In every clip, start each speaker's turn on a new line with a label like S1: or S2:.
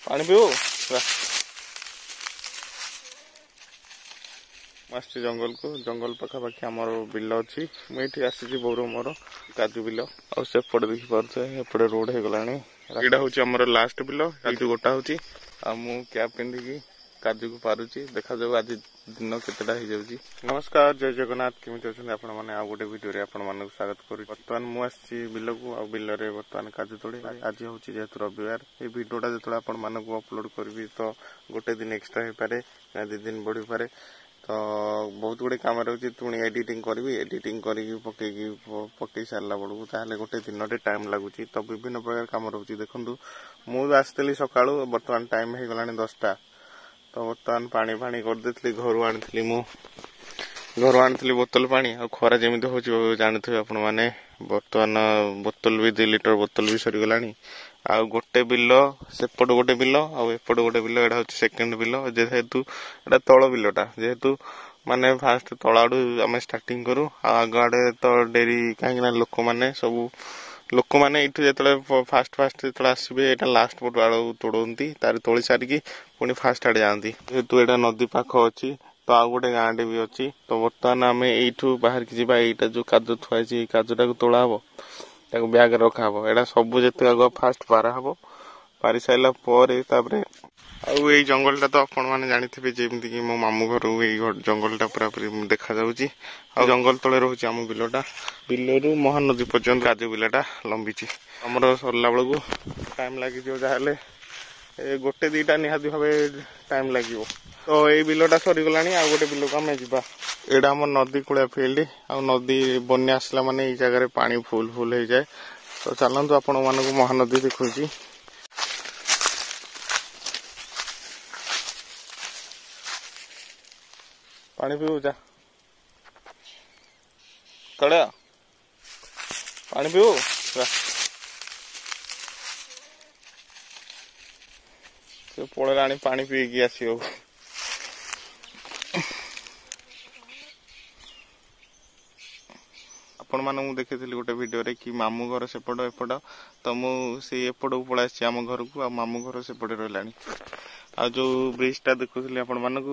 S1: पानी पीऊ आसছি जंगल को जंगल पाखापाखि आमर बिल अच्छी मुझे आसी बोर मोर काजू बिल आ सेपटे देखी पारे एपटे रोड हो गला यहाँ हूँ आमर लास्ट बिल ये गोटा हूँ कैप पिंधिकी काजू को पारुची देखा जाऊ आज दिन केतेटा हो जाऊँगी। नमस्कार जय जगन्नाथ केमी अच्छा आपण मैंने आउ गोटे वीडियो आपण मानक स्वागत करुँ। बर्तमान मुझे बिल को आ बिल बर्तमान काजू तोड़े आज हूँ जेहेतु रविवार ये वीडियोटा जो आपण मानक अपलोड करी तो गोटे दिन एक्सट्रा हो पारे 2 दिन बढ़ी पारे तो बहुत गुड़े कम रही पुणी एडिटिंग करी एडिटिंग पकई सारा बेलू ताहले गोटे दिन टाइम लगुच तो विभिन्न प्रकार कम रोचे देखूँ मुझे आसती सका बर्तमान टाइम हो गला 10टा तो बर्तमान पानी फाणी करदे घर आनी बोतल पानी आ खरा जमी हो जानते आपण मैंने बर्तमान बोतल भी 2 लीटर बोतल भी सरीगला आ गोटे बिल सेपट गोटे बिल आएपट गोटे बिल एटा हूँ सेकेंड बिल जेहेतु एटा तल बिलटा जेहेतु माने फास्ट तल आड़ू आम स्टार्टिंग करूँ आग आड़े तो डेरी कहीं लोक मैंने सब लोक मैंने ये फास्ट जो आसवे यहाँ लास्ट पट आड़ तोड़ती तार तोड़ी सारिकी पुणी फास्ट आड़े जाती जेहेतु यहाँ नदी पाख अच्छी तो आउ गोटे गाँटे भी अच्छी तो बर्तमान आम यू बाहर की जावा यहाँ जो काजू थुआई काजूटा को तोड़ा हम ब्याग रखा यहाँ सब जिते आग फास्ट पारा हम पारी सारा आउ ये जंगलटा तो आपण मैंने जानी जमीक मो मामू घर ये जंगलटा पूरा देखा जाऊँगी आ जंगल तले रोचे आम बिलटा बिलू महानदी पर्यंत काजू बिलटा लंबी आमर सरला बेलू टाइम लगे जहाँ गोटे 2टा निहाती भाव टाइम लगे तो ये बिलटा सरीगला आ गोटे बिल को आम जा एटा आम नदी कूलिया फिल्ड आ नदी बन्या आसला माने जगह पानी फुल हो जाए तो चलतु आपण मानक महानदी देखुची पानी पीऊ जा कड़ा पानी पीऊ से पड़ेगा पानी पीकी आस आपण मानू देखी गोटे वीडियो रे कि मामू घर सेपट एपट तो मुझे एपट को पलि आम घर को आ मामू घर सेपटे रहा आ जो ब्रिजटा देखुली आपण मानक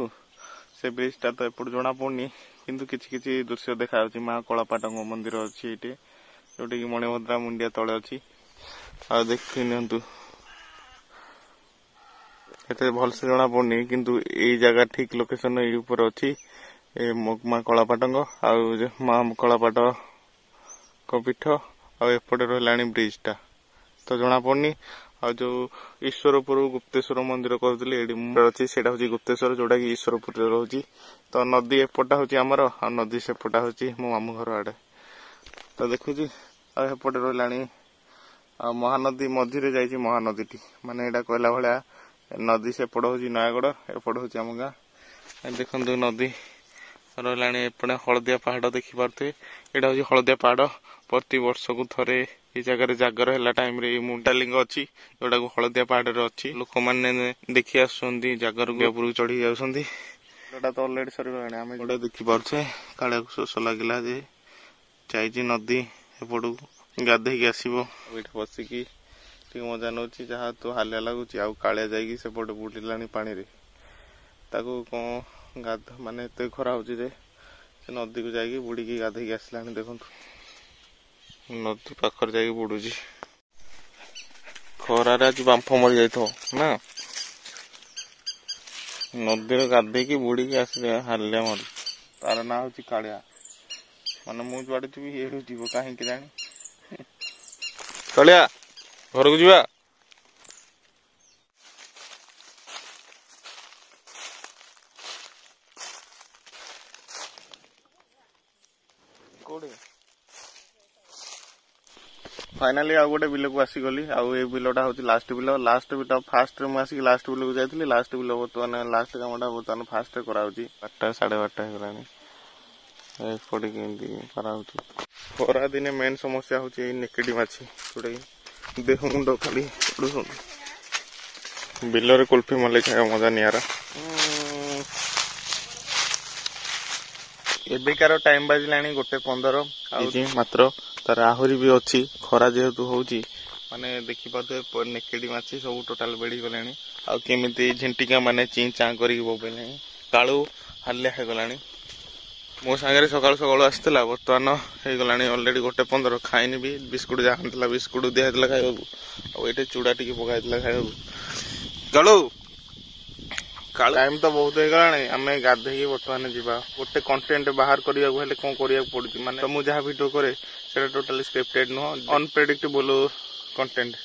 S1: से ब्रिजटा तो एपट जना पड़नी किंतु किछि दृश्य देखा माँ कलापाटंग मंदिर अच्छी ये जोटा कि मणिभद्रा मुंडिया तले अच्छी आ देखी नियंतु एते भलसे जना पड़नी किंतु ये जगह ठीक लोकेशन ये ऊपर अच्छी माँ कलापाटंग आ माँ कलापाट को पीठ आएपटे रहा ब्रिजटा तो जना पड़नी आ जो ईश्वरपुर गुप्तेश्वर मंदिर कहते अच्छी से हूँ गुप्तेश्वर जोटा कि ईश्वरपुर रोचे तो नदी एपटा हूँ आमर आ नदी सेपटा हूँ मो मामू घर आड़े तो देखुची आएपटे रहा महानदी मझीरे जाइए महानदी माने यहाँ कहला भाया नदी सेपट हूँ नयागढ़ एपट हूँ आम गाँ देखु नदी रहा एपटे हलदिया पहाड़ देखिपे यहाँ हूँ हलदिया पहाड़ प्रति वर्ष को थरे ये जगह जागर है टाइम रे मुंडालिंग अच्छी जोटा को हलदिया पहाड़ अच्छी लोक मैंने देखी आसुँच जागर उपरू चढ़ी जाता तो अलरेडी सरीगला आम गोटे देखिपे काले शोष लगे जे जाइए नदी एपट गाधे आसो बसिकी मजा नौ जहाँ तो हालिया लगुच आलिया जापटे बुड़ला पानी कौन गाध मान एत खरा हो नदी को जाकि बुड़ी गाधे आसला देखु नदी पाखर जाकि बुड़ुची खरार आज बांफ मरी जाइथो ना नदी गाधे बुड़ी आस हालिया मरी तार ना हूँ कालिया माने मु जुआड़े जी ये जीव कहीं जानी कालिया घर को जीवा फाइनाली आउ गोटे बिल को आसीगली आउ ये बिलटा हूँ लास्ट बिल फास्ट रे मुझे लास्ट बिल को जाइए लास्ट बिल बर्तमान लास्ट कामटा बर्तमान फास्ट कराऊँगी 12टा 12:30 होगा एपटे कमी कराऊँ खरा दिने मेन समस्या हूँ नेकेडी माछी जोटा कि देह मुंड खाली बिल कुल्फी मल्ले खाया मजा निरा एबिकार टाइम बाजिला 1:15 मात्र तार आहरी भी अच्छी खरा जेहेतु होची माने देखी पाते नेकेडी माछी सब टोटाल बेड़ी गलानी आ केमिति झिंटिका माने ची चा करी बोबेले काळू हल्ले हे गलानी मो सांगे सकाळु सकाळु आसला बर्तमान हो गलानी ऑलरेडी 1:15 खाइनी भी बिस्कुट जहाँ बिस्कुट दिया खाइबा ये चूड़ा टी पकाई खाइबा काळू टाइम तो बहुत हो गलानी आम गाधे बर्तमान जावा गोटे कंटेंट बाहर करिया कौन करिया पड़ुची माने तो मुझे वीडियो करे सेटा टोटली स्क्रिप्टेड नुह अनप्रेडिक्टेबल कंटेंट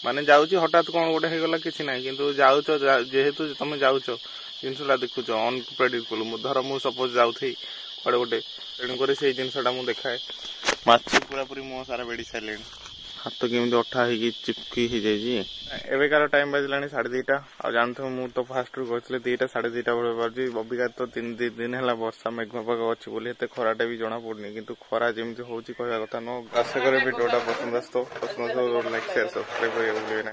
S1: माने जाउची हठात कौन गोटे हो गला किछि नाही किंतु जाउचो जेहेतु तुम जाउचो जिनसटा देखुच अनप्रेडिक्टेबल धर मु सपोज जाउथी कड़े गोटे तेणुक से जिनसा मुझे देखाए माछी पूरा पूरी मुह सारा बेड़ी सारे हाथ केमी अठा हो चिपकी हो जाए एवेकार टाइम बाजिला 2:30 आ जानते मुझे तो फास्ट रू कहते 2:00 2:30 बेले बाजी अबिका तो 3 दिन है वर्षा मेघुआ पाग अच्छी बोली खराटा भी जना पड़नी किंतु खरा जमी हूँ कहवा कथा नो आशा करे भिडियोटा पसंद आसतो लाइक शेयर सब्सक्राइब करें।